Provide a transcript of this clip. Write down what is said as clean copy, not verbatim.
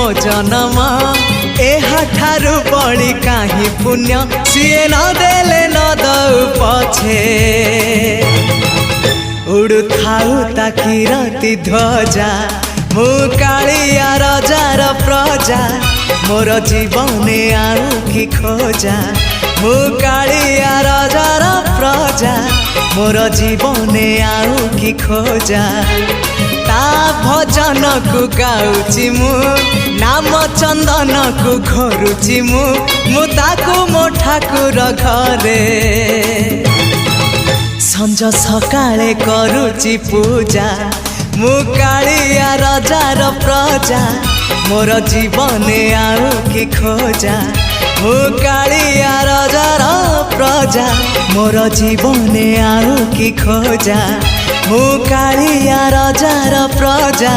मो जन्म एहाठारु बड़ी काहि पुण्य सीए न देले न दउ पछे उड़ु थाउ ताकि रति ध्वजा मु कालिया रजार प्रजा मोर जीवने आउ कि खोजा मु कालिया रजार प्रजा मोर जीवने आउ कि खोजा ता भजन को गाउची मु नाम चंदन को घरुची मु ताकू मो ठाकुर घरे संज सकाळे करुची पूजा मु कालिया रजार प्रजा मोर जीवने आउ कि खोजा मु कालिया रजार प्रजा मोर जीवने आउ कि खोजा मु कालिया रजार प्रजा।